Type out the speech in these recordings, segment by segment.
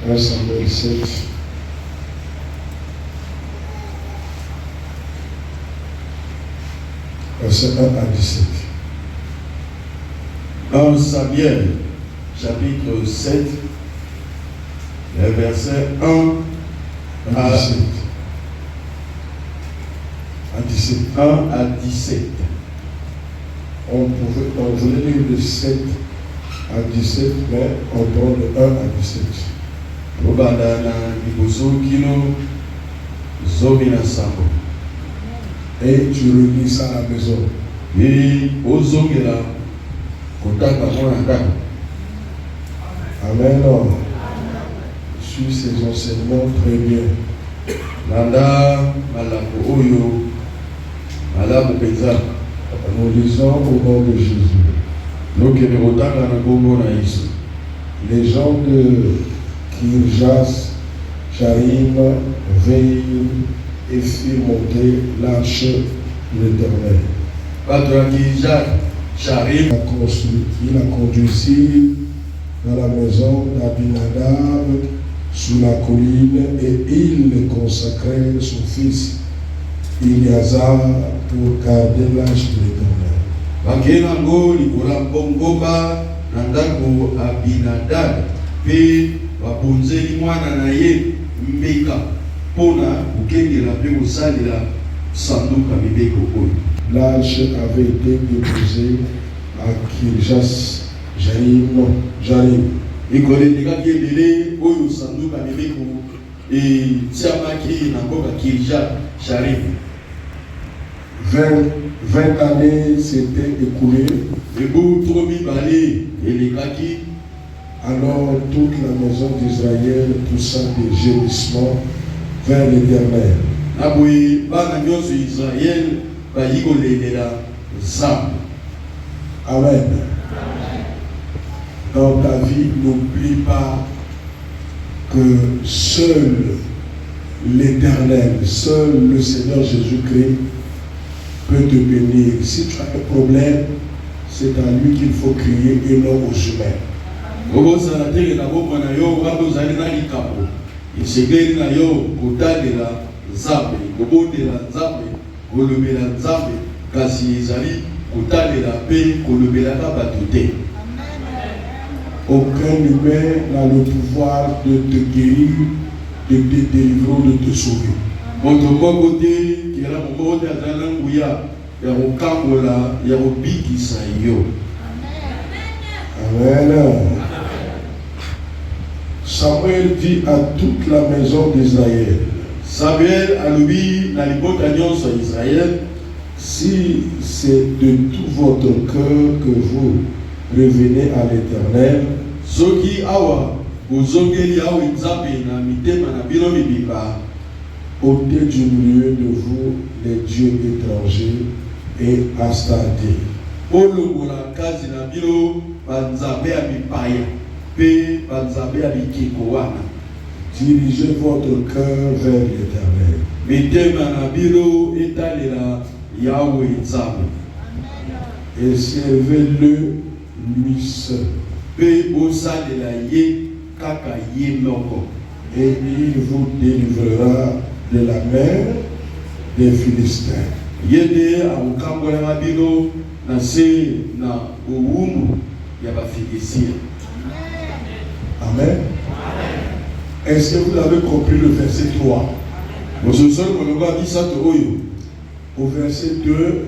1 Samuel 7. Verset 1 à 17. 1 Samuel, chapitre 7, les versets 1 à 17. À 17. 1 à 17. On voulait lire de 7 à 17, mais on prend de 1 à 17. Et tu relis ça à la maison. Amen. Suis ces enseignements très bien. Nous lisons au nom de Jésus. Les gens de Kirjas Charim veillent et firent monter l'arche de l'Éternel. Il a conduit dans la maison d'Abinadab sous la colline et il consacrait son fils Eliazar pour garder l'arche de l'Éternel. L'arche avait été déposée à Kirjas Jarim. Vingt années s'étaient écoulées. Alors toute la maison d'Israël poussa des gémissements vers l'Éternel. Amen. Dans ta vie, n'oublie pas que seul l'Éternel, seul le Seigneur Jésus-Christ peut te bénir. Si tu as un problème, c'est à lui qu'il faut crier et non aux humains. Aucun humain n'a le pouvoir de te guérir, de te délivrer ou de te sauver. Amen. Samuel dit à toute la maison d'Israël. Samuel a lui na libota nyonso Israël. Si c'est de tout votre cœur que vous revenez à l'Éternel, soki awa bozongeli awa nzambe na mitema na bino mibimba, ôtez du milieu de vous les dieux étrangers et Astarté. Olongola kazi na bino banzambe ya mipaya pe banzambe ya bikeko wana. Dirigez votre cœur vers l'Éternel. Mitema na bino etalela Yahweh nzambe. Et servez-le lui seul. Pe bosalela ye kaka ye moko. Et il vous délivrera de la main des Philistins. Yede amukambola bino na se na uwumu ya bafilistia. Amen. Est-ce que vous avez compris le verset 3? Au verset 2,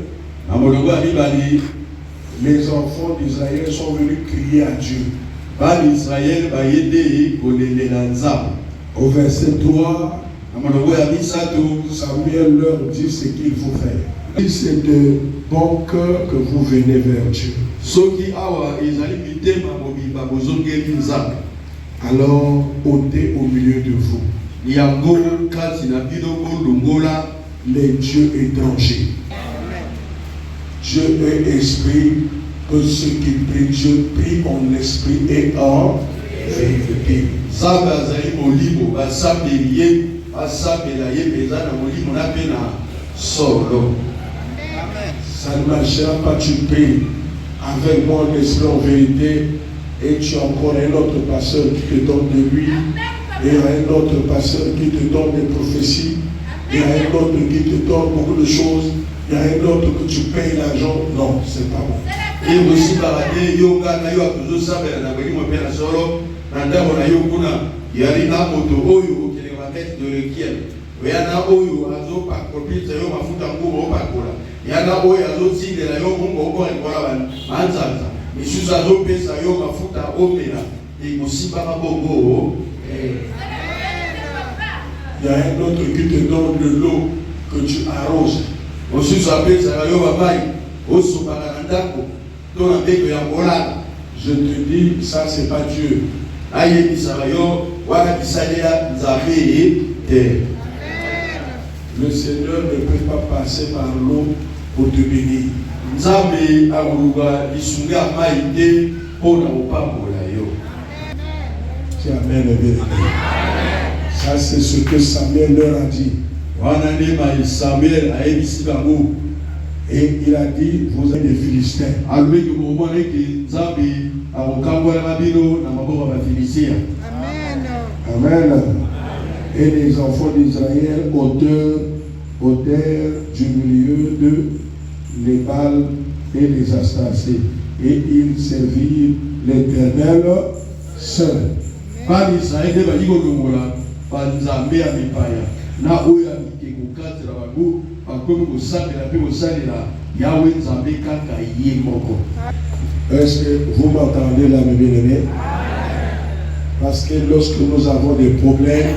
les enfants d'Israël sont venus crier à Dieu. Au verset 3, Samuel leur dit ce qu'il faut faire. C'est de bon cœur que vous venez vers Dieu. Alors ôtez au milieu de vous les dieux étrangers. Dieu est esprit, que ceux qui prient Dieu prient en esprit et en vérité. Ça ne marchera pas, tu pries avec moi en esprit en vérité et tu as encore un autre pasteur qui te donne de lui. Et il y a un autre pasteur qui te donne des prophéties. Il y a un autre qui te donne beaucoup de choses. Il y a un autre que tu payes l'argent. Non, c'est pas bon. Et aussi baradé yoga na yo akuzo sabela na beli mo pena solo na ndabo na yo kuna yali na moto oyo okele wa tête de requiem. Yana oyo azo pa kopita yo mafuta ngumo opakola. Yana oyo azo tindela yo mungo okola kola bana. Anzaza. Misusu azo pesa yo mafuta opela. Et aussi par bongo. Il y a un autre qui te donne de l'eau que tu arroses. Aussi ça pesa yo babai. Oso parandako. Je te dis, ça c'est pas Dieu. Le Seigneur ne peut pas passer par l'eau pour te bénir. Tu amènes bien. Ça c'est ce que Samuel leur a dit. Et il a dit, vous êtes des Philistins. Amen. Amen. Et les enfants d'Israël ôtèrent du milieu de les Baals et les Astartés. Et ils servirent l'Éternel seul. Est-ce que vous m'entendez là, mes bien-aimés? Parce que lorsque nous avons des problèmes,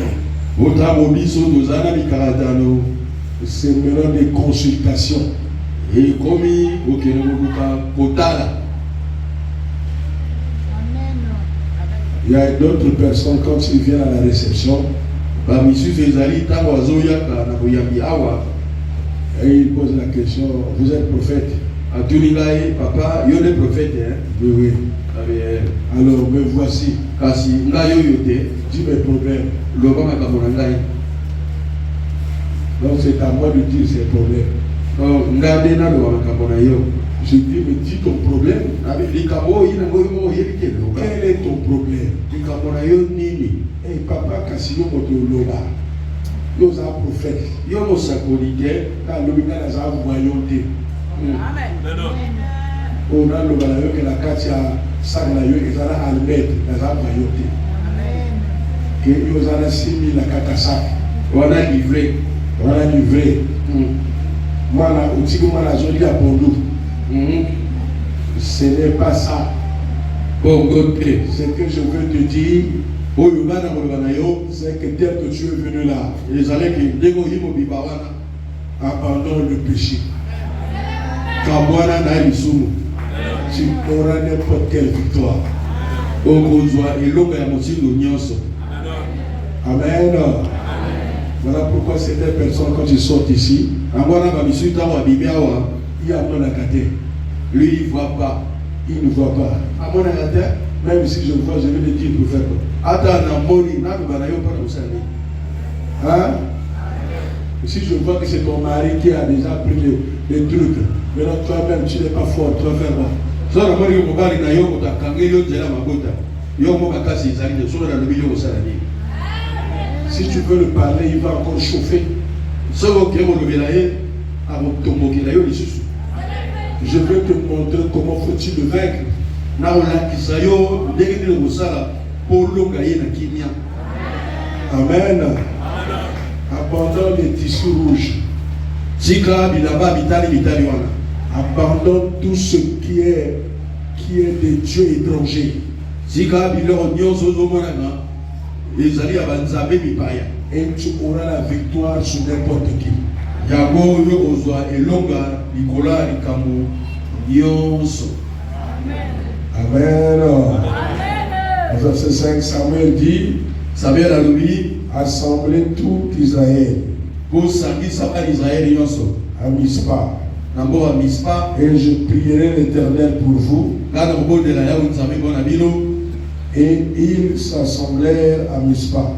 c'est maintenant des consultations. Il y a d'autres personnes, quand ils viennent à la réception, et ils posent la question, vous êtes prophète? Papa, il y a des prophètes. Oui, oui. Alors, me voici. Dis mes problèmes. Donc, c'est à moi de dire ces problèmes. Je dis, mais dis ton problème. Quel est ton problème? Et papa, Kassio Motoloba. Nous avons prophète. Nous avons royauté. On a le balayo que la katia saglayo et la almet, la royauté. Que nous avons 6000 la katasak. On a livré. Moi, là, au Tigo, moi, la jolie à Pondou. Ce n'est pas ça. Bon, ce que je veux te dire, c'est que dès que tu es venu là, abandonne le péché. Tu auras n'importe quelle victoire. Amen. Voilà pourquoi certaines personnes, quand ils sortent ici, il y a mon akaté. Lui, il ne voit pas. Il ne voit pas. Même si je vois, je vais le dire pour faire quoi. Hein? Si je vois que c'est ton mari qui a déjà pris les trucs, maintenant toi-même tu n'es pas fort, tu vas faire quoi? Si tu veux le parler, il va encore chauffer. Je veux te montrer comment faut-il le vaincre. Amen. Abandonne les tissus rouges. Abandonne tout ce qui est des dieux étrangers. Et tu auras la victoire sur n'importe qui. Amen. Verset 5, Samuel dit, assemblez tout Israël à Mispa. Et je prierai l'Éternel pour vous. Et ils s'assemblèrent à Mispa.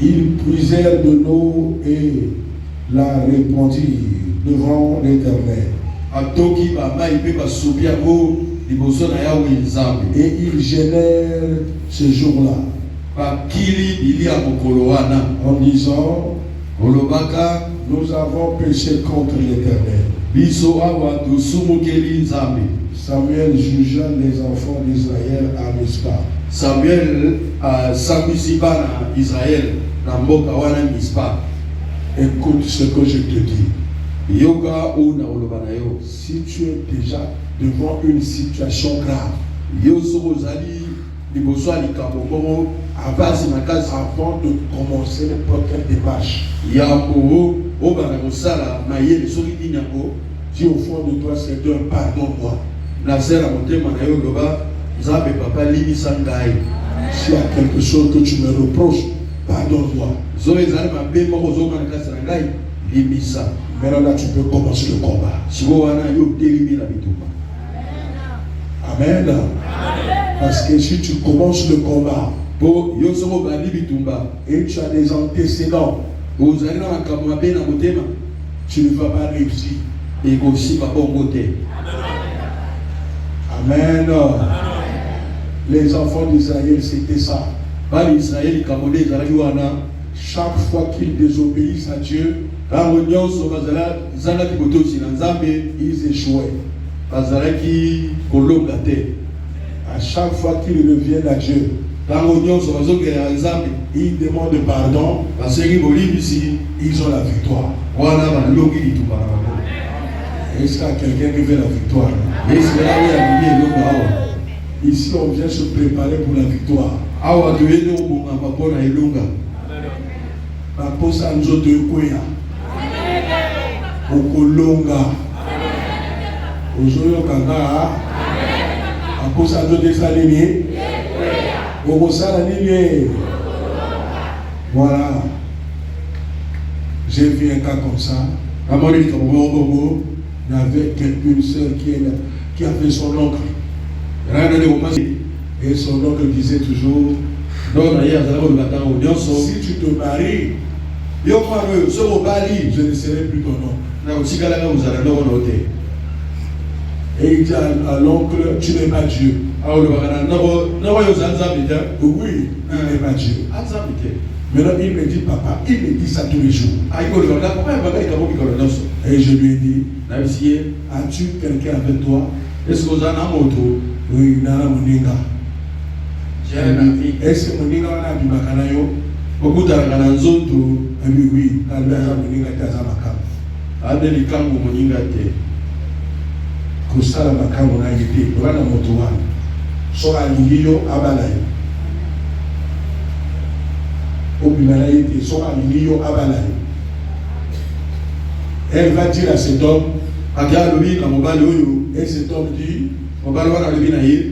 Ils puisèrent de l'eau et la répandirent devant l'Éternel. Et il génère ce jour-là en disant, nous avons péché contre l'Éternel. Samuel jugea les enfants d'Israël à Mispa. Samuel a Sambisiba na Israël na mboka wana Mispa. Écoute ce que je te dis. Yoga ou na olobana yo. Si tu es déjà devant une situation grave, yoso ozali liboso likambo moko avasi makasi avant de commencer les premières démarches. Yambo obana kosala mayele soki dinyako. Dis au fond de toi, Seigneur, pardonne-moi. Nasera motema na yo loba nzambe papa libisa ngai. S'il y a quelque chose que tu me reproches, pardonne-moi. Zo ezali mabe moko zo kana kasi na ngai libisa. Maintenant là, tu peux commencer le combat. Siko wana yo telimi la bitumba. Amen. Parce que si tu commences le combat et tu as des antécédents, tu ne vas pas réussir. Amen. Les enfants d'Israël, c'était ça. Chaque fois qu'ils désobéissent à Dieu, ils échouaient. À chaque fois qu'ils reviennent à Dieu, ils demandent pardon, ils ont la victoire. Est-ce qu'il y a quelqu'un qui veut la victoire? Ici, on vient se préparer pour la victoire. Voilà. J'ai vu un cas comme ça. Il y avait une sœur qui avait son oncle. Et son oncle disait toujours, si tu te maries, je ne serai plus ton oncle. Et il dit à l'oncle, tu n'es pas Dieu. Oui, il n'est pas Dieu. Maintenant, il me dit, papa, il me dit ça tous les jours. Et je lui ai dit, as-tu quelqu'un avec toi? Oui, Nana Moninga. Est-ce que Moninga a dit Makanayo? Oui, Nana Moninga Moninga. Kusala makamu na yite wana moto wana soka lingiyo abalayo obimana yite soka lingiyo abalayo. Elle va dire à cet homme, et cet homme dit,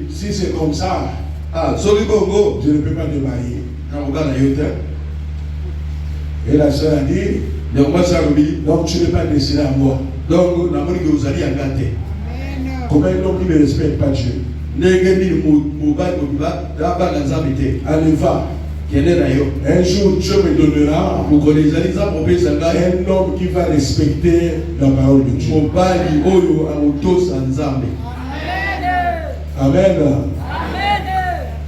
si c'est comme ça, je ne peux pas te marier. Et la soeur a dit, donc tu n'es pas destiné à moi. Comment un homme qui ne respecte pas Dieu? Allez, va. Un jour, Dieu me donnera un homme qui va respecter la parole de Dieu. Amen.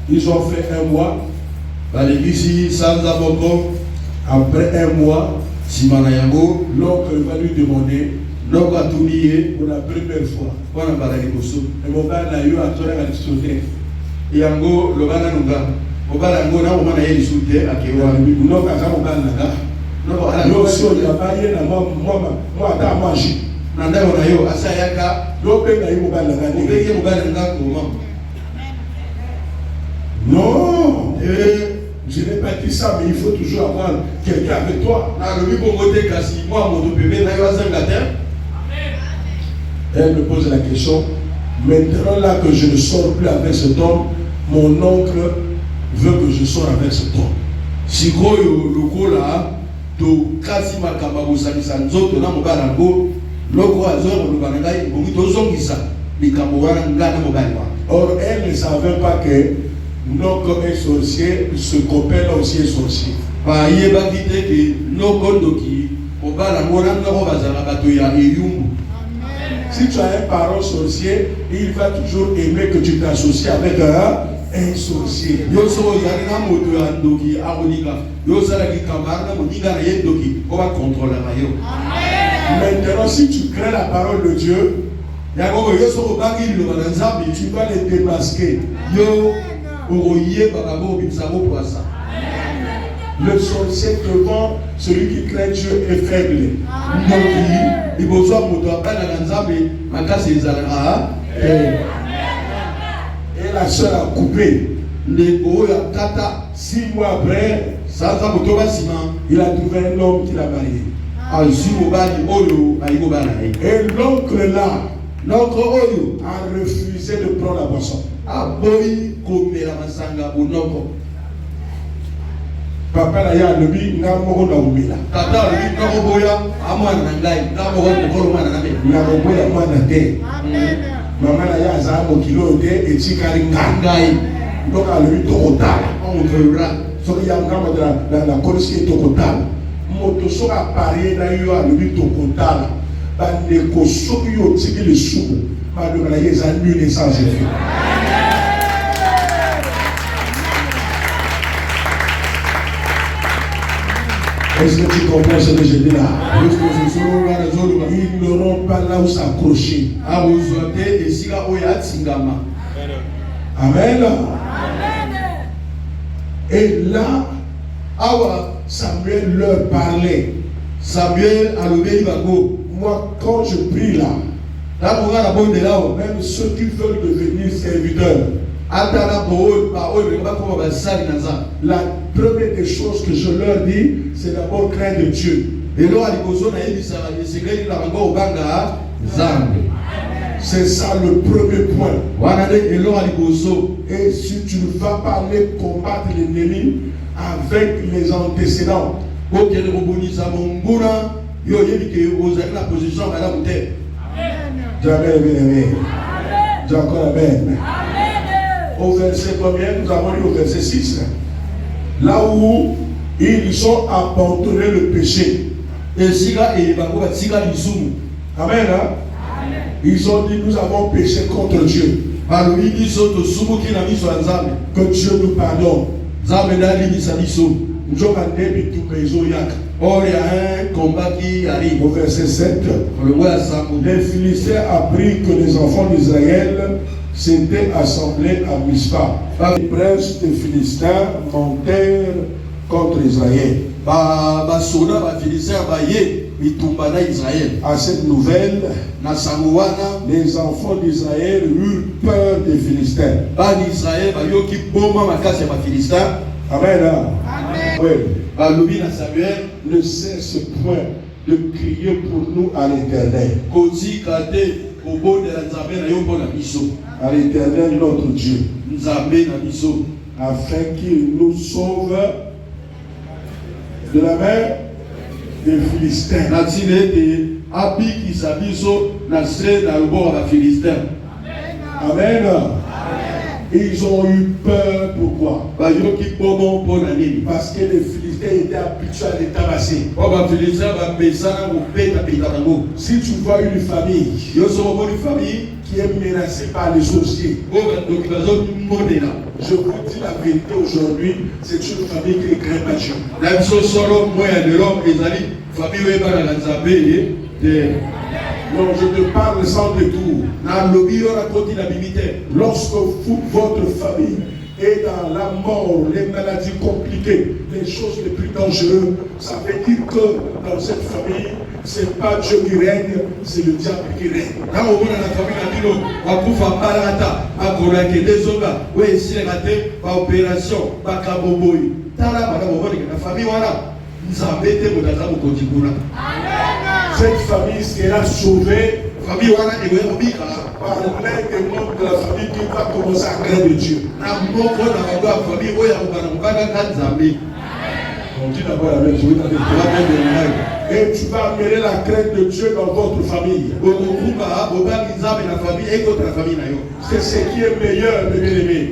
Ils ont fait un mois. Après un mois, l'oncle va lui demander pour la première fois. Et mon père n'a eu à toi à sauter. Et Ango, le Bananunga, au Balango, n'a pas eu sauter à Kéwa. Non, à Kamoganaga. Non, si on n'a pas eu la moi, à manger. Nanda, on a eu à Sayaka, l'Open a eu au Banaga. Non, je n'ai pas dit ça, mais il faut toujours avoir quelqu'un avec toi. Elle me pose la question, maintenant là que je ne sors plus avec cet homme, mon oncle veut que je sorte avec cet homme. Or, elle ne savait pas que notre est sorcier, ce copain aussi est sorcier. Si tu as un parent sorcier, il va toujours aimer que tu t'associes avec un sorcier. Maintenant, si tu crées la parole de Dieu, tu vas les démasquer. Le sorcier devant celui qui craint Dieu est faible. Et la soeur a coupé. 6 mois après, il a trouvé un homme qui l'a marié. Et l'oncle là a refusé de prendre la boisson. Papa na ya lobi nga moko na umela. Tata lobi na boya amwana na ngai na moko mokolo mwana na me. Na boya mwana te. Mama na ya za mo kilo te etikari ngai. Ndoka lobi tokotala. On verra. So ya ngama na kolisi tokotala. Moto so appareil na yo lobi tokotala. Bande ko soki yo tiki le subu. Ma de la yeza nul et sans effet. Est-ce que tu comprends ce que je dis là? Ils n'auront pas là où s'accrocher. Amen. Et là, Samuel leur parlait. Samuel a levé moi, quand je prie là, même ceux qui veulent devenir serviteurs, la première des choses que je leur dis, c'est d'abord craindre Dieu. C'est ça le premier point. Et si tu ne vas pas aller combattre l'ennemi avec les antécédents, au verset combien? Nous avons lu au verset 6. Là où ils ont abandonné le péché. Amen. Ils ont dit nous avons péché contre Dieu. Que Dieu nous pardonne. Or il y a un combat qui arrive. Au verset 7. Les Philistins apprirent que les enfants d'Israël s'étaient assemblés à Mispa. Les princes des Philistins montèrent contre Israël. À cette nouvelle, les enfants d'Israël eurent peur des Philistins. Amen. Oui. Ne cesse point de crier pour nous à l'Éternel. À l'Éternel notre Dieu. Afin qu'il nous sauve de la main des Philistins. Amen. Ils ont eu peur, pourquoi? Parce que les Philistins étaient habitués à les tabasser. Si tu vois une famille qui est menacée par les sorciers, je vous dis la vérité aujourd'hui, c'est une famille qui ne craint pas Dieu. Non, je te parle sans détour. Lorsque votre famille est dans la mort, les maladies compliquées, les choses les plus dangereuses, ça veut dire que dans cette famille, c'est pas Dieu qui règne, c'est le diable qui règne. Cette famille sera sauvée par l'un des membres de la famille qui va commencer à craindre Dieu. On dit d'abord la même chose. Et tu vas amener la crainte de Dieu dans votre famille. C'est ce qui est meilleur, mes bien-aimés.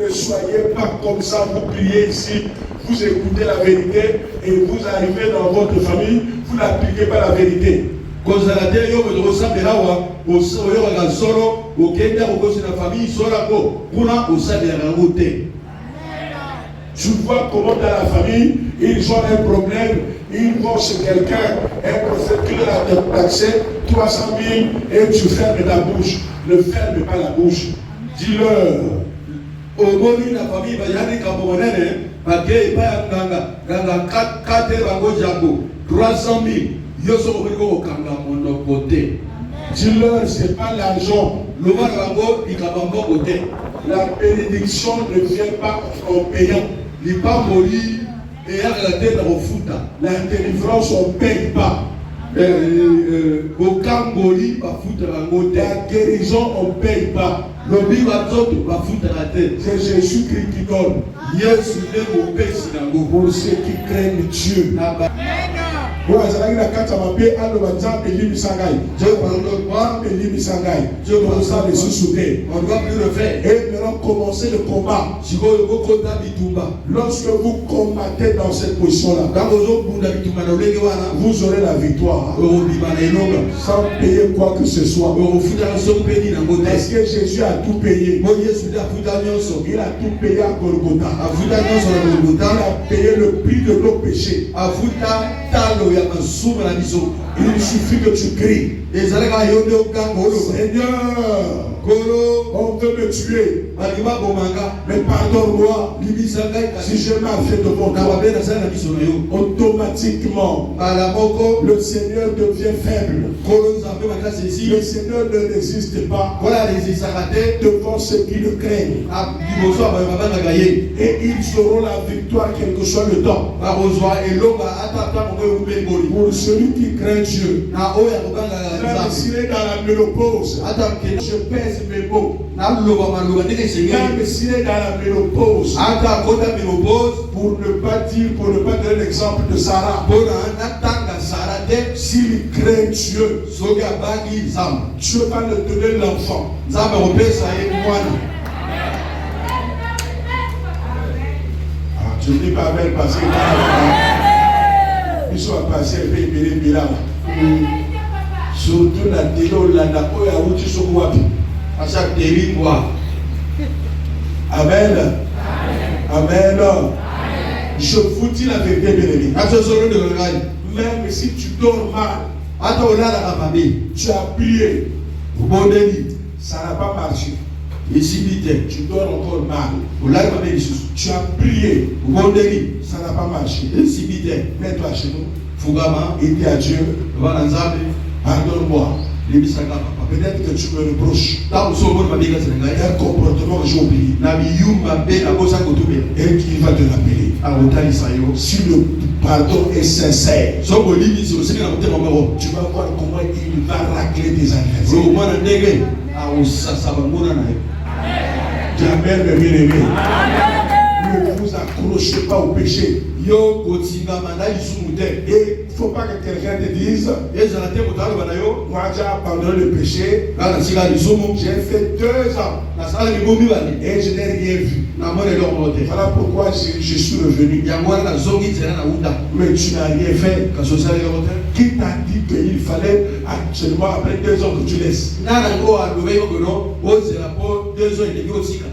Ne soyez pas comme ça, vous priez ici, vous écoutez la vérité et vous arrivez dans votre famille, vous n'appliquez pas la vérité. kozala te yo moto osambela wa oyoka solo okenda kokosi na famille sola ko kuna osambela yango te. Tu vois comment dans la famille, ils ont un problème, ils vont chez quelqu'un, un professeur d'accès, 300 000 et tu fermes ta bouche. Ne ferme pas la bouche. Dis-leur. Au moni la famille va y aller quand on est, parce qu'il n'y a pas 4 jambo, 300 000, yo so ko kanga mondo côté. Dis-leur, c'est pas l'argent. Le mal bango ikabambo côté. La bénédiction ne vient pas en payant. Il n'est pas mourir et à la tête au foot. La délivrance, on ne paye pas. Aucun mori va foutre la motte. La guérison, on ne paye pas. Le bible va foutre la tête. C'est Jésus-Christ qui donne. Pour ceux qui craignent Dieu. Dieu on doit plus le faire. Et maintenant commencer le combat. Lorsque vous combattez dans cette position-là, vous aurez la victoire sans payer quoi que ce soit. Parce que Jésus a tout payé. Il a tout payé à Golgotha. Il a payé le prix de nos péchés. Il suffit que tu cries. Seigneur, on veut me tuer. Mais pardonne-moi si je marche devant toi. Automatiquement, le Seigneur devient faible. Le Seigneur ne résiste pas devant ceux qui le craignent. Et ils auront la victoire quel que soit le temps. Pour celui qui craint Dieu, même s'il est dans la ménopause, je pèse mes mots. Même s'il est dans la ménopause, pour ne pas donner l'exemple de Sarah, s'il craint Dieu, Dieu va le donner l'enfant. Je ne dis pas amen parce que ils sont passés un peu là. Surtout la télé, la napo ya uti sokuwapi. À chaque télé moi. Amen. Amen. Je vous dis la vérité, bien-aimé. Même si tu dors mal, tu as prié, ça n'a pas marché. Tu dors encore mal. Tu as prié, ça n'a pas marché. Mets-toi chez nous. Et dis à Dieu, pardonne-moi. Peut-être que tu me reproches un comportement que j'ai oublié. Et qu'il va te l'appeler. Si le pardon est sincère, tu vas voir comment il va racler tes adversaires. Amen, mes bien-aimés. Ne vous accrochez pas au péché. Et il ne faut pas que quelqu'un te dise, moi j'ai abandonné le péché, j'ai fait 2 ans et je n'ai rien vu. Voilà pourquoi je suis revenu. Mais tu n'as rien fait. Qui t'a dit qu'il fallait actuellement après 2 ans que tu laisses?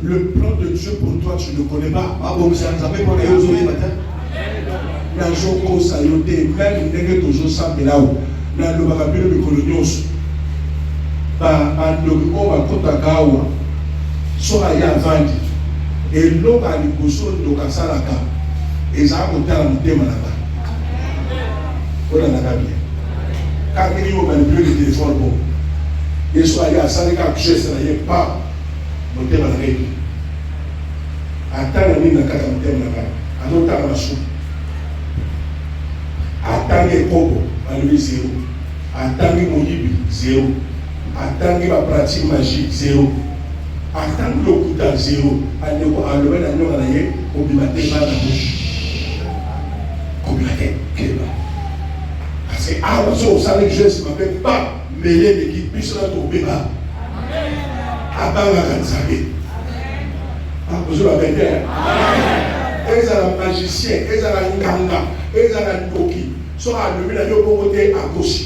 Le plan de Dieu pour toi, tu ne connais pas. Même ndenge toujours sambela o na lobaka bino mikolo nyonso bandoki oyo bakotaka awa soki aya avandi eloko ya liboso ndoko asalaka ezala kotala motema na nga olandaka bien kangeli oyo manipule le téléphone bo ye so aya asali kaka geste na ye pa motema na nga epi ata na nini na kati ya motema na nga azotala na suku. Atangi Kobo, Aloui 0. Atangi Moyibi, 0. Atangi ma pratique magique, 0. Atangi Lokuta, 0. Aleko Aloui na nyonga na ye, Obimate ba na bouche. Obimate, keba. Parce que awazo osale geste m'appelle pas mêlé de qui puisse la tomber bas. Abanga kanzabe. Awazo la bête. Ils sont magiciens, ils sont nganga, ils sont ndoki. Soit à l'huile à côté à gauche.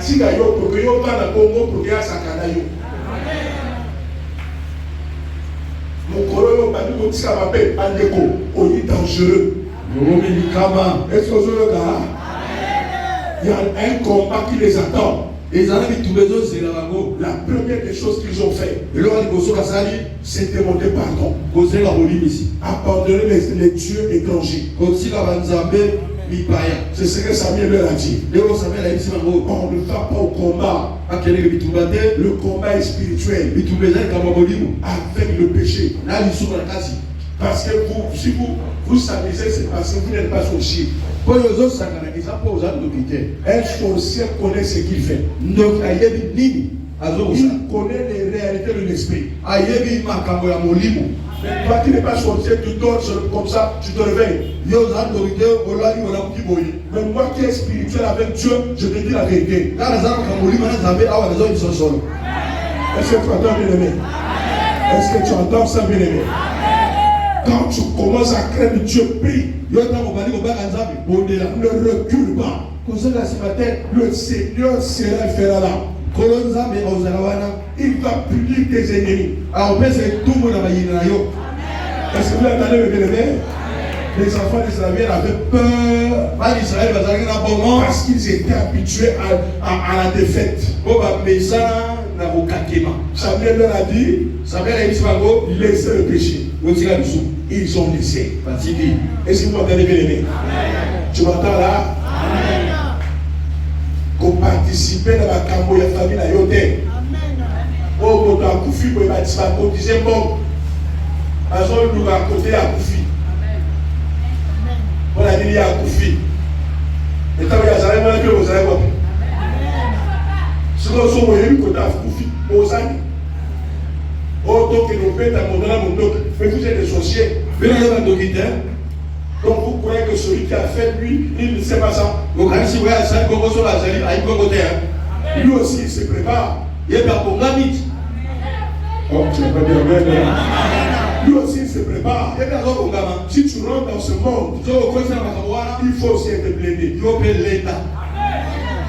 atika yo pour que yo bana bongo pour que asakana yo. Mokolo yo bandi kotika mabe bandeko oyi dangereux. Est-ce que vous le gars? Il y a un combat qui les attend. La première des choses qu'ils ont fait, c'est demander pardon. Abandonner les dieux étrangers. C'est ce que Samuel leur a dit. On ne va pas au combat. Le combat est spirituel avec le péché. Parce que si vous s'amusez, c'est parce que vous n'êtes pas sorcier. Un sorcier connaît ce qu'il fait. Il connaît les réalités de l'esprit. Mais toi qui n'es pas sorcier, tu dors comme ça, tu te réveilles. Mais moi qui est spirituel avec Dieu, je te dis la vérité. Est-ce que tu entends, bien-aimé? Est-ce que tu entends ça, bien-aimé? Quand tu commences à craindre Dieu, prie. Ne recule pas. Le Seigneur sera fera là. Il va punir tes ennemis. Est-ce que vous entendez, mes bien-aimés? Les enfants d'Israël avaient peur parce qu'ils étaient habitués à la défaite. Samuel leur a dit, laissez le péché. Ils ont laissé. Est-ce que vous m'entendez, bien aimé? Tu m'entends là? Qu'on participe dans la cambo de la famille à Yoté. Oh, quand on a Koufi, on va cotiser bon. Parce qu'on nous va côté à Koufi. On a dit il y a Koufi. Et quand il y a Zalé, on a dit aux Zalé. Si nous sommes au côté à Koufi, aux Zalé. Oh, donc ils nous pètent à mon nom, mais vous êtes des sorciers. Donc vous croyez que celui qui a fait, lui, il ne sait pas ça. Lui aussi, il se prépare. Oh, tu n'as pas dit amen. Lui aussi, il se prépare. Si tu rentres dans ce monde, il faut aussi être blindé.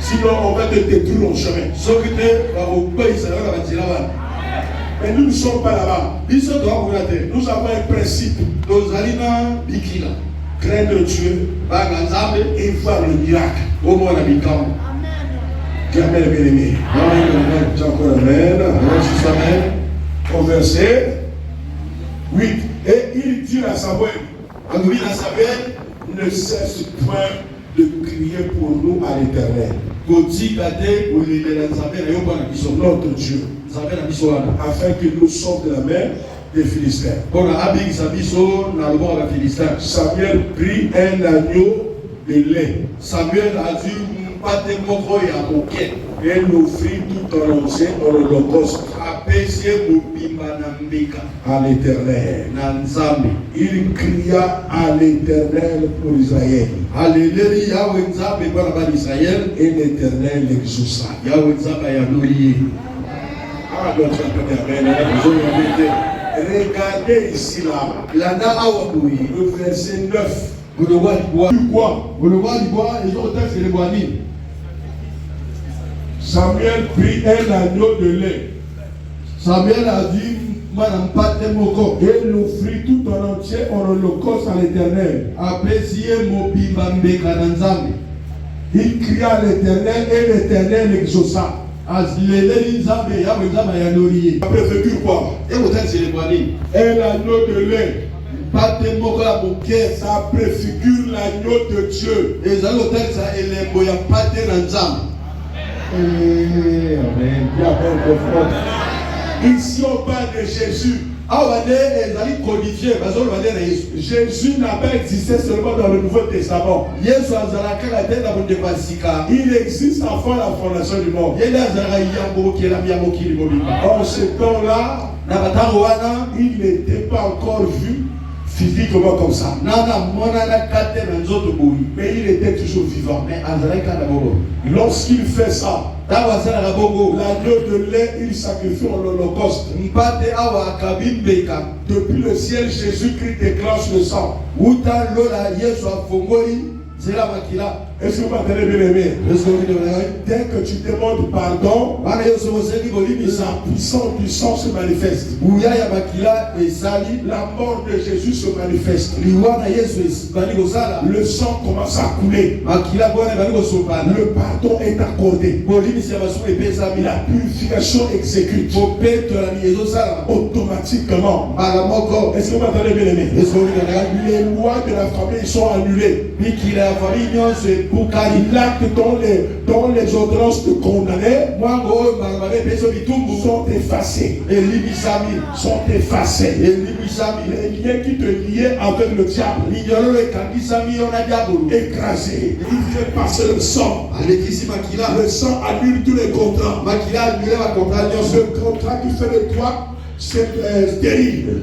Sinon, on va te détruire en chemin. Mais nous ne sommes pas là-bas. Nous avons un principe. Craindre Dieu et voir le miracle. Amen, bien-aimé. Encore amen. Au verset 8. Et il dit à Samuel, ne cesse point de crier pour nous à l'Éternel, notre Dieu, afin qu'il nous sauve de la main des Philistins. Samuel prit un agneau de lait. Samuel a dit et l'offrit tout en entier en holocauste à l'Éternel. Il cria à l'Éternel pour Israël. Et l'Éternel l'exauça. Regardez ici là. Le verset 9. Samuel prit un agneau de lait. Samuel a dit et l'offrit tout en entier en holocauste à l'Éternel. Il cria à l'Éternel et l'Éternel l'exauça. A préfigure quoi? Un agneau de lait. Ça préfigure l'agneau de Dieu. Amen. Ici on parle de Jésus. Jésus n'a pas existé seulement dans le Nouveau Testament. Il existe avant la fondation du monde. En ce temps-là, il n'était pas encore vu physiquement comme ça. Mais il était toujours vivant. Lorsqu'il fait ça, l'agneau de lait, il sacrifie en holocauste. Depuis le ciel, Jésus-Christ déclenche le sang. Et Est-ce que vous m'entendez bien aimé? Dès que tu demandes pardon, la puissance du sang se manifeste. La mort de Jésus se manifeste. Le sang commence à couler. Le pardon est accordé. La purification exécute automatiquement. Est-ce que vous m'entendez bien aimé? Les lois de la famille sont annulées. L'acte dont les ordonnances te condamnaient sont effacés. Sont effacés. Les liens qui te liaient avec le diable, écrasés. Il fait passer le sang. Le sang annule tous les contrats. Ce contrat qui fait de toi stérile.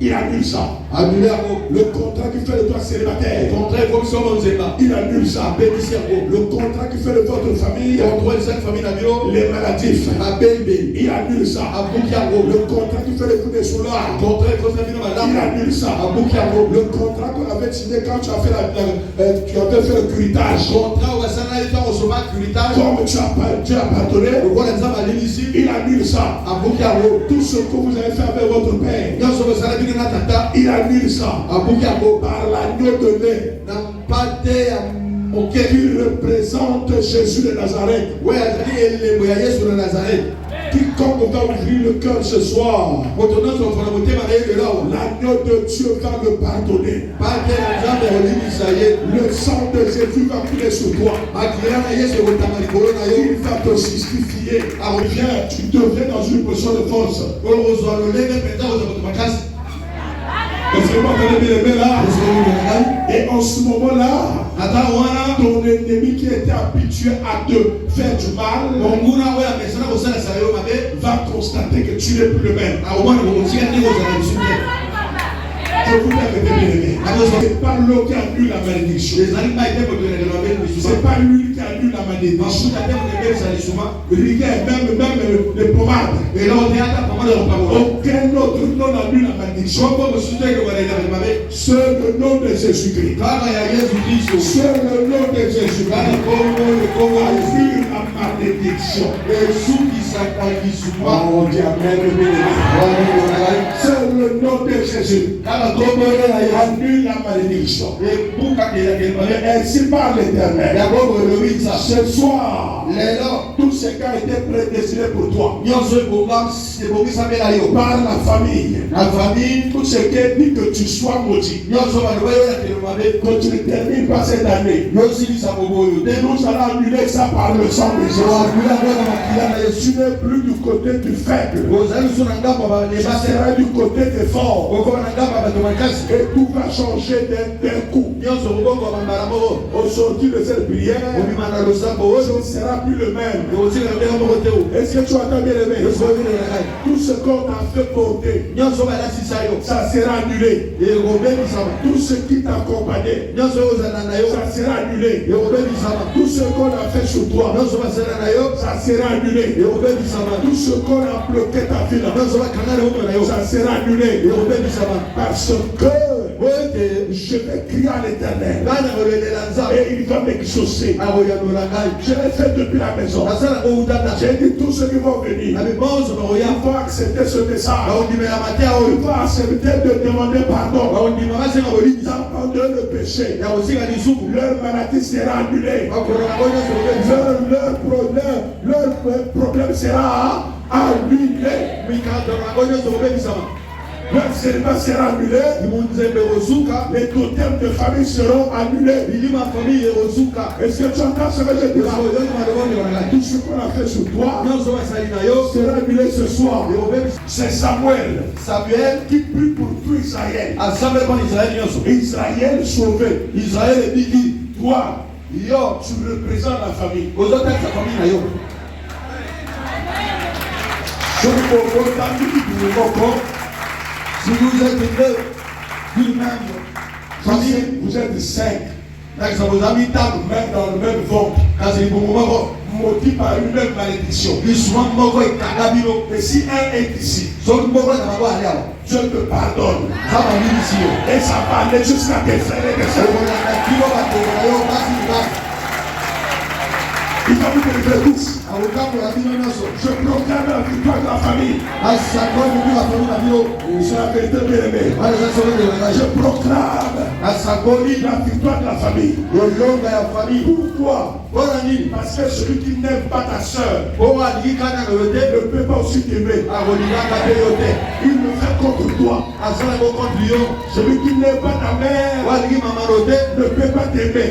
Il annule ça. Le contrat qui fait de toi célibataire. Il annule ça. Le contrat qui fait de votre famille les maladifs. Il annule ça. Le contrat qui fait de vous des soulats. Il annule ça. Le contrat qu'on avait signé quand tu as fait le curitage. Comme tu as pardonné, il annule ça. Tout ce que vous avez fait avec votre père, il annule ça par l'agneau de lait qui représente Jésus de Nazareth. Quiconque va ouvrir le cœur ce soir, l'agneau de Dieu va le pardonner. Le sang de Jésus va couler sur toi. Il va te justifier. Tu deviens dans une position de force. Est-ce que vous m'entendez bien aimé là? Et en ce moment-là, ton ennemi qui était habitué à te faire du mal va constater que tu n'es plus le même. Je vous l'avais bien aimé. C'est pas l'eau qui annule la malédiction. C'est pas l'huile qui annule la malédiction. Regarde, même les pommades. Aucun autre nom n'annule la malédiction. Seul le nom de Jésus-Christ. Seul le nom de Jésus-Christ annule la malédiction. Oh, Dieu, amen. Seul le nom de Jésus annule la malédiction. Et ainsi par l'Éternel. Ce soir, tout ce qui a été prédestiné pour toi, par la famille, tout ce qui est dit que tu sois maudit, que tu ne termines pas cette année, nous allons annuler ça par le sang de Jésus. Tu n'es plus du côté du faible, tu seras du côté des forts. Et tout va changer d'un coup. Au sortir de cette prière, je ne serai plus le même. Est-ce que tu entends bien aimé? Tout ce qu'on a fait porter, ça sera annulé. Tout ce qui t'accompagnait, ça sera annulé. Tout ce qu'on a fait sur toi, ça sera annulé. Tout ce qu'on a bloqué ta vie, ça sera annulé. Parce que je vais crier à l'Éternel et il va m'exaucer. Je l'ai fait depuis la maison. J'ai dit tous ceux qui vont venir, il faut accepter ce message. Il faut accepter de demander pardon. D'abandonner le péché. Leur maladie sera annulée. Leur problème sera annulé. Leur célibat sera annulé. Les totems de famille seront annulés. Est-ce que tu entends ce que je dis là? Tout ce qu'on a fait sur toi sera annulé ce soir. C'est Samuel qui prie pour tout Israël. Israël sauvé. Toi, tu représentes la famille. Si vous êtes d'une même famille, vous êtes 5. Même dans le même ventre. maudit par une même malédiction. Et si un est ici, je te pardonne. Et ça va aller jusqu'à tes frères et tes sœurs. Il va vous délivrer tous. Je proclame la victoire de la famille. C'est la vérité bien-aimée. Je proclame la victoire de la famille. Pourquoi? Parce que celui qui n'aime pas ta soeur ne peut pas aussi t'aimer. Il le fait contre toi. Celui qui n'aime pas ta mère ne peut pas t'aimer.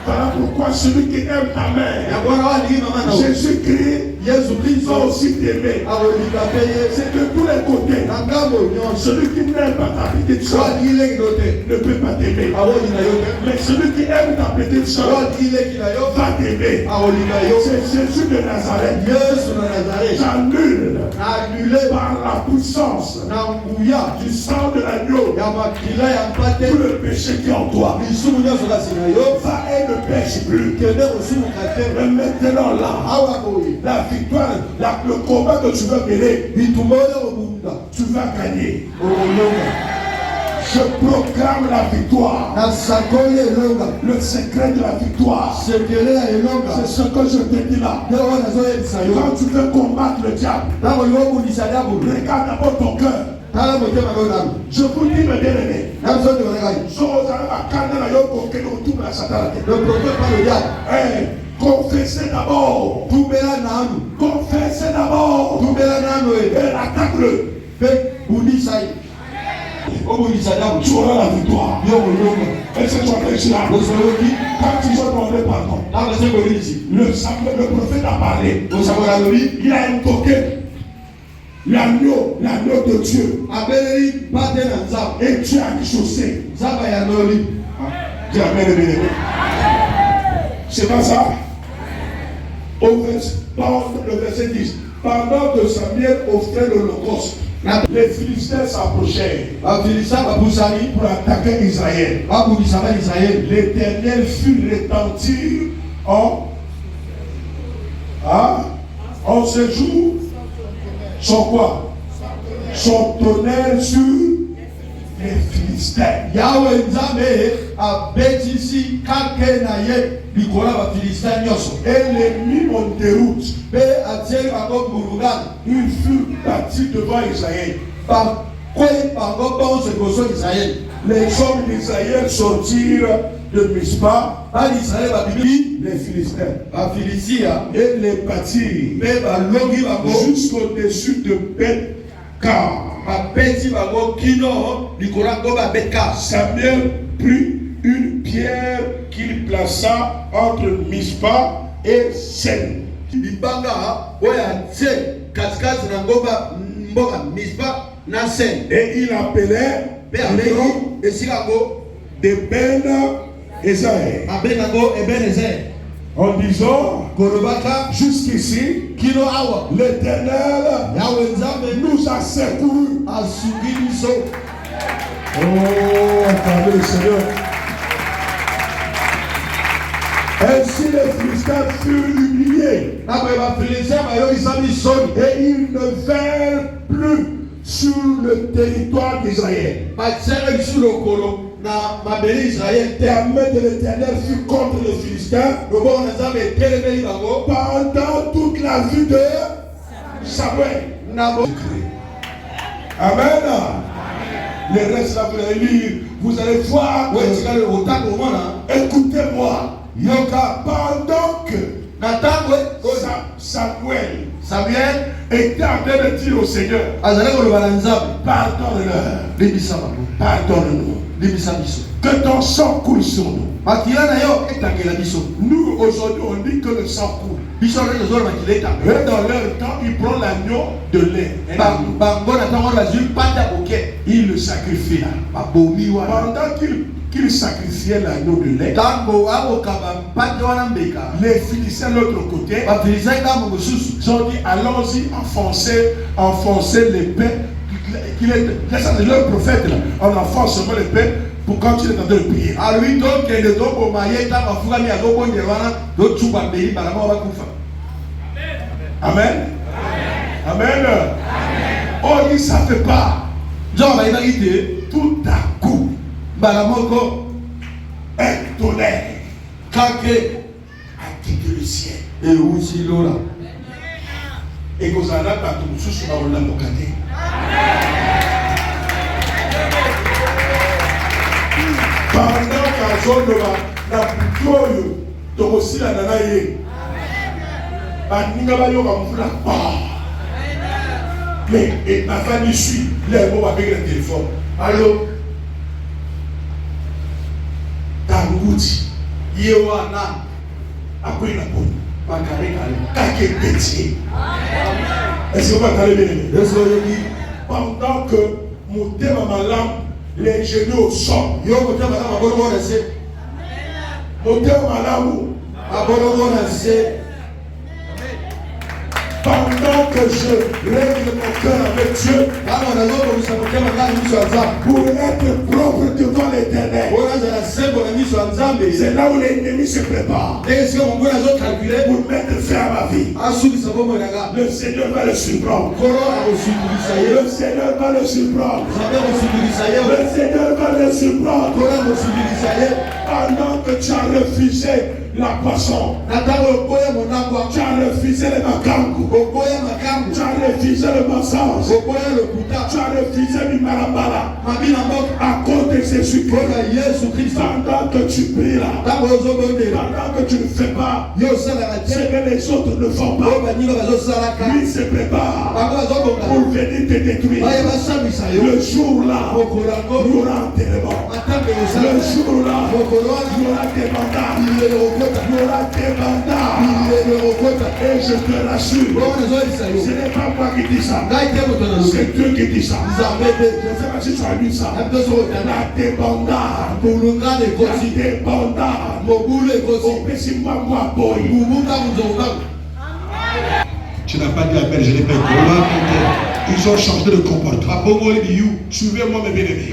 Voilà pourquoi celui qui aime ta mère, Jésus-Christ va aussi t'aimer. C'est de tous les côtés. Celui qui n'aime pas ta petite soeur ne peut pas t'aimer. Mais celui qui aime ta petite soeur va t'aimer. C'est Jésus de Nazareth. J'annule par la puissance du sang de l'agneau tout le péché qui est en toi. Va et ne pêche plus. Mais maintenant là, la victoire, le combat que tu veux mener, tu vas gagner. Je proclame la victoire. Le secret de la victoire, c'est ce que je te dis là. Quand tu veux combattre le diable, regarde d'abord ton cœur. Je vous dis, mes bien-aimés, ne confessez d'abord. Confessez d'abord. Et attaque-le. Tu auras la victoire. Est-ce que tu as réussi là? Quand tu vas demander pardon, le prophète a parlé. Il a invoqué l'agneau de Dieu. Et Dieu a chaussé. C'est pas ça? Le verset 10. Pendant que Samuel offrait l'holocauste, les Philistins s'approchèrent pour attaquer Israël. L'Éternel fit retentir en ce jour son quoi? Son tonnerre sur les Philistins. Yahweh Nzambe abetisi kake na ye bikola ba Philistins nyoso. Et les mis en déroute. Pe atieli bango burungana. Ils furent bâtis devant Israël. Par quoi bango bonse goso Israël. Les hommes d'Israël sortirent de Mispa. Par Israël ba bibi les Philistins. Ba Philistia Et les bâtirent. Pe ba longi bango jusqu'au-dessus de Beth-Car. Samuel prit une pierre qu'il plaça entre Mispa et Sen. Et il appelait Ebenezer en disant jusqu'ici l'Éternel nous a secourus. Oh, attendez le Seigneur. Ainsi les Philistins furent humiliés. Et ils ne vinrent plus sur le territoire d'Israël. La main de l'Éternel fut contre les Philistins pendant toute la vie de Samuel. Amen. Les restes là, vous allez lire, vous allez voir. Écoutez-moi. Pendant que Samuel était en train de dire au Seigneur, pardonne-nous. Que ton sang coule sur nous. Nous aujourd'hui on dit que le sang coule. Et dans leur temps, ils prennent l'agneau de lait. Ils le sacrifient. Pendant qu'ils sacrifiaient l'agneau de lait, les Philistins de l'autre côté, ils ont dit allons-y enfoncer l'épée. C'est leur prophète là. On enfonce seulement l'épée pour quand tu es en train de prier. À lui donc que le don pour mailler ta mafuga mi adobo nderwana do chuba mbeli balama ba kufa. Amen. Amen. Oh, ils ne savent pas. Genre va y idée Tout à coup, balamoko un tonnerre kake a quitté le ciel. et aussi lola. Et que vous allez pas tout sous la roue de pendant qu'à zone la plutôt de aussi la nanaye. Mais et ma famille suit les mots avec le téléphone. Allô? Tangouti. Yewana Après la bonne. bakare kale. Kake petit. Est-ce que vous m'entendez bien? Pendant que mon thème à ma lampe, les genoux au sol. Yo moto bana mabolo rese. Mon thème à ma lampe. Abolo rese. Pendant que je règle mon cœur avec Dieu, pour être propre devant l'Éternel, c'est là où l'ennemi se prépare pour mettre fin à ma vie. Le Seigneur va le surprendre. Le Seigneur va le surprendre. Le Seigneur va le surprendre. Pendant que tu as refusé la poisson, tu as refusé les macangu, tu as refusé le mensonge, tu as refusé le marabala à cause de Jésus-Christ. Pendant que tu pries là, pendant que tu ne fais pas ce que les autres ne font pas, lui se prépare pour venir te détruire. Le jour là, il y aura enterrement. Le jour là, il y aura des mandats. Il y aura des mandats. Et je te rassure, ce n'est pas moi qui dis ça. C'est Dieu qui dit ça. Je ne sais pas si tu as lu ça. La débandade. La débandade. Tu n'as pas dit à Père, je l'ai pas dit. Ils ont changé de comportement. Suivez-moi mes bien-aimés.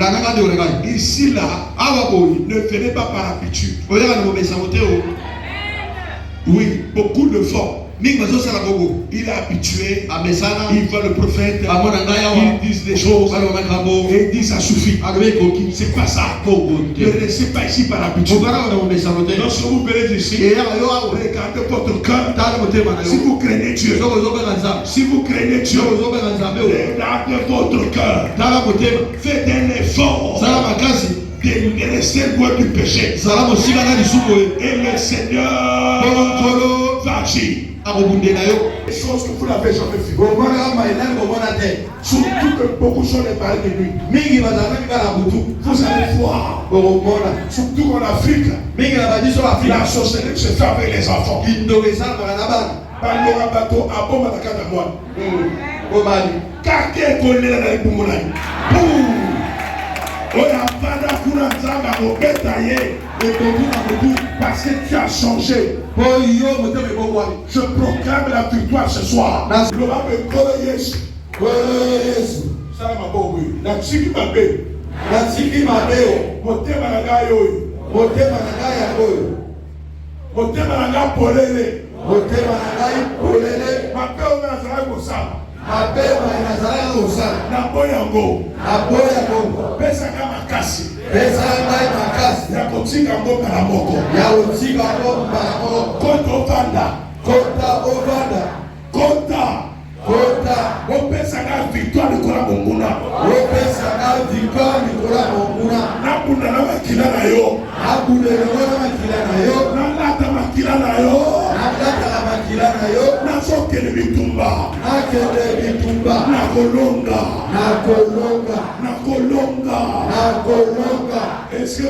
Ici, là, ne venez pas par habitude. Oui, beaucoup de fois. Il est habitué à Messana, il voit le prophète, il dit des choses, et il dit ça suffit. C'est pas ça. Ne restez pas ici par habitude. Lorsque vous venez ici, regardez votre cœur. Si vous craignez Dieu, si vous craignez Dieu, regardez votre cœur. Faites un effort de rester loin du péché. Et le Seigneur va agir. Des choses que vous n'avez jamais fait. Surtout que beaucoup sont les parents de lui. Vous allez voir. Surtout en Afrique, la sorcellerie se fait avec les enfants. Parce que tu as changé. Je proclame la victoire ce soir. Est-ce que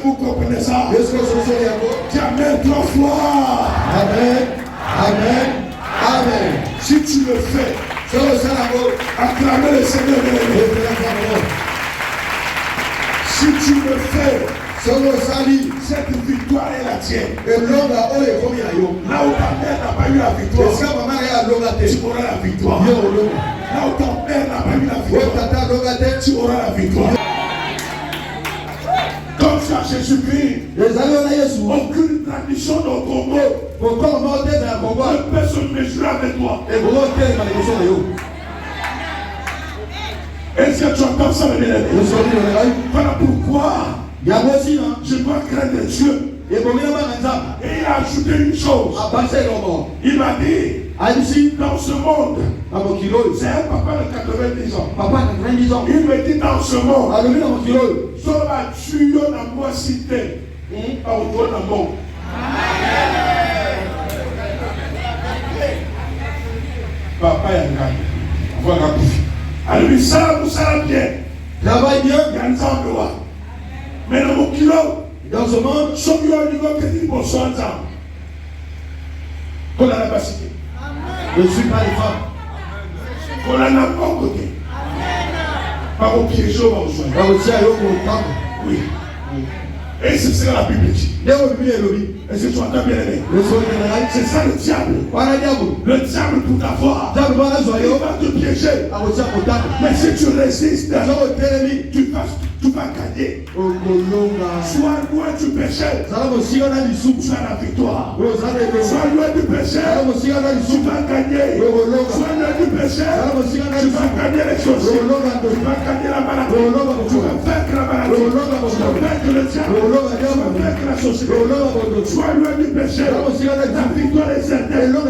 vous comprenez ça? Amen 3 fois. Amen. Amen. Amen. Si tu le fais, acclamez le Seigneur. Si tu le fais, cette victoire est la tienne. Là où ta mère n'a pas eu la victoire, tu auras la victoire. Là où ton père n'a pas eu la victoire, tu auras la victoire. Comme tu as Jésus-Christ, aucune tradition au Congo ne peut se mesurer avec toi. Est-ce que tu entends ça, mes bien-aimés? Voilà pourquoi je dois craindre Dieu. Et il a ajouté une chose. Il m'a dit, dans ce monde, c'est un papa de 90 ans. Il me dit dans ce monde, Sola tuyo na moi cité. Par autour d'un monde. Papa Yangan. Voilà. Alors lui, ça bien. Travaille bien. Mais dans mon kilo, dans ce monde, ce qui a niveau que dit pour son temps. Qu'on a la capacité. Je ne suis pas les femmes. Qu'on a la côté. Par au pied, je vais vous joindre. Oui. Et c'est ce que la Bible dit. Est-ce que tu entends bien aimé? C'est ça le diable. Le diable pour t'avoir. Il va te piéger. Mais si tu résistes, tu vas gagner. Sois loin du péché. Tu as la victoire. Sois loin du péché. Tu vas gagner. Sois loin du péché. Tu vas gagner les choses. Tu vas gagner la maladie. Tu vas vaincre la maladie. Tu vas vaincre le diable. Tu vas vaincre la société. Sois loin du péché. La victoire est certaine. La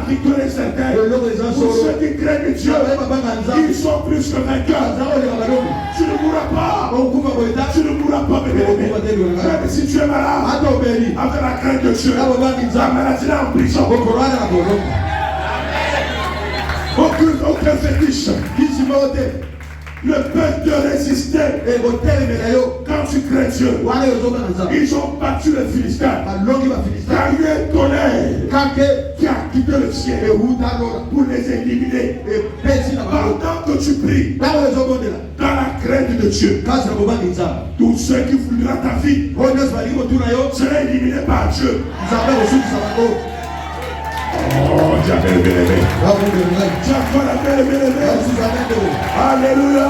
victoire est certaine. Pour ceux qui craignent Dieu, ils sont plus que vainqueurs. Tu ne mourras pas. Tu ne mourras pas, bébé. Si tu es malade, avec la crainte de Dieu, la maladie est en prison. Aucun fétiche. Ne peut te résister. Quand tu crains Dieu, ils ont battu les Philistins. Car il est tonnerre qui a quitté le ciel pour les éliminer. Pendant que tu pries, dans la crainte de Dieu, tous ceux qui voudront ta vie seraient éliminés par Dieu. Oh, Dieu bien-aimé. Alléluia. Alléluia.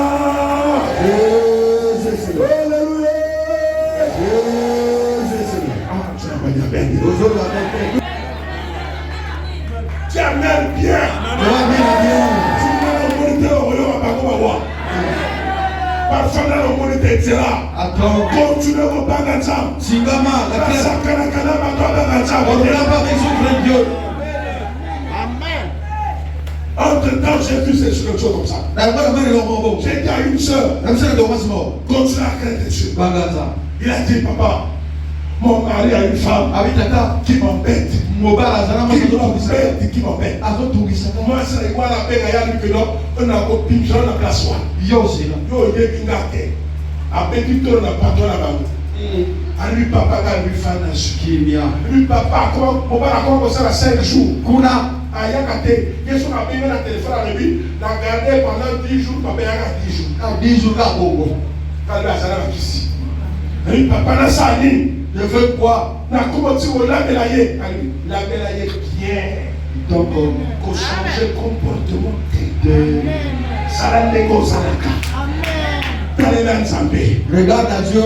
Tu amènes bien. Parfois dans le monde était là. Continue au bagageam. Entre-temps, j'ai vu ces choses comme ça. J'ai dit à une soeur, continue à craindre Dieu. Il a dit, papa, mon mari a une femme qui m'embête. Qui m'embête. Moi, c'est quoi la peine à y aller que non, on a copine, j'en ai place. Yo, il est bingate. Après, tu tournes la patron là-bas. À lui, papa, à lui, fan, lui, papa, comment ça, 5 jours. Ayakate, qu'est-ce qu'on a payé la téléphone à lui? La garder pendant 10 jours, papa yaka 10 jours. 10 jours là, bobo. Quand lui a salé avec ici. Et papa n'a sali. Je veux quoi? N'a commencé au labelaye. Labelaye bien. Donc, qu'on change le comportement. Salade ko salaka. Regarde à Dieu.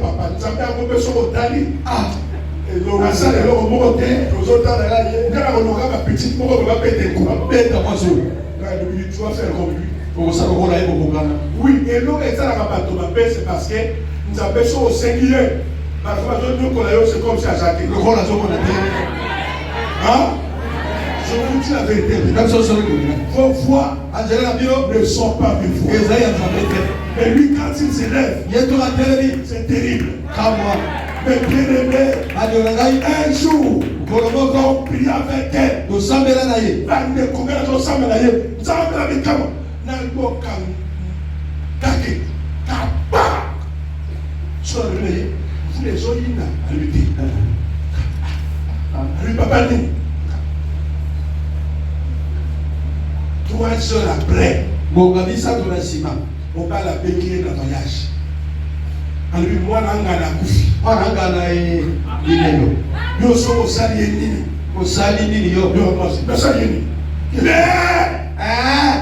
Papa, nous avons besoin de Dali. Ah. La salle est là au monde, aux autres, quand on aura ma petite, on va péter le coup. Tu vas faire comme lui. Oui, et l'eau est à la bateau, c'est parce que nous avons besoin au singulier. Parfois, c'est comme ça, Jacques. Le rôle à ce qu'on a dit. Hein? Je vous dis la vérité. Vos voix ne sont pas mes voix. Et lui, quand il s'élève, c'est terrible. Mais bien aimé, un jour, on prie avec elle. Nous sommes là. Nous sommes là. Toi seul après, on va la béquille dans le voyage. Alors moi, je suis au sali nini. Au sali nini yo. Yo sali nini. Mais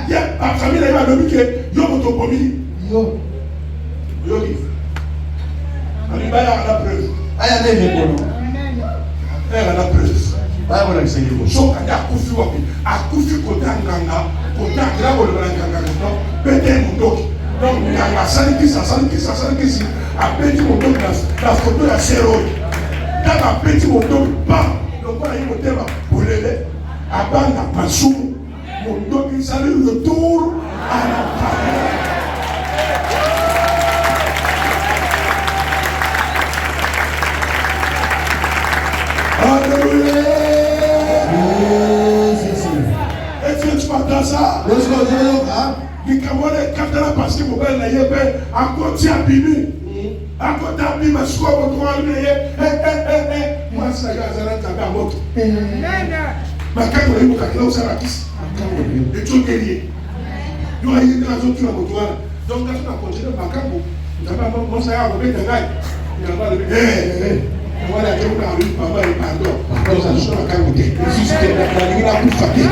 la famille là va donner que yo moto komi. Yo. Yo qui. Alors Il y a la preuve. aya na yekono Il y a la preuve. baya bona kisengo Soka ya kufi wapi? Akufi kota nganga, kota grabo le nganga no. Pete mundoki. Donc nganga salikisa. Apeti mundoki la photo ya zéro. Dans apeti mundoki pas. Donc voilà il motema bolele. Abanga pasumu. Mundoki sali retour à la terre. Alléluia. Est-ce que tu m'entends ça? Il parce que mon père n'a pas encore abîmé. Encore abîmé, ma soeur, moi, ça y est, ça a moto. Ma carte, il y a un ça et tout guerrier. Nous avons une raison de la moto. Donc, quand on a continué, ma carte, nous avons commencé à remettre des gars. Il y a pas de voilà, je vous parle, papa, et pardon. Parce que je suis en train de dire, je suis en train de dire,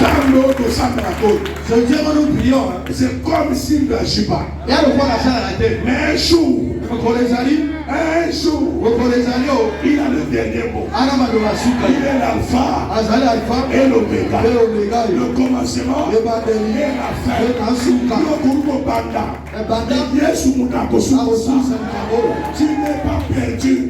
dans l'autre sacre, c'est comme s'il n'agit pas. Mais un jour, il a le dernier mot. Il est l'alpha et l'oméga. Le commencement et la fin. Tu n'es pas perdu.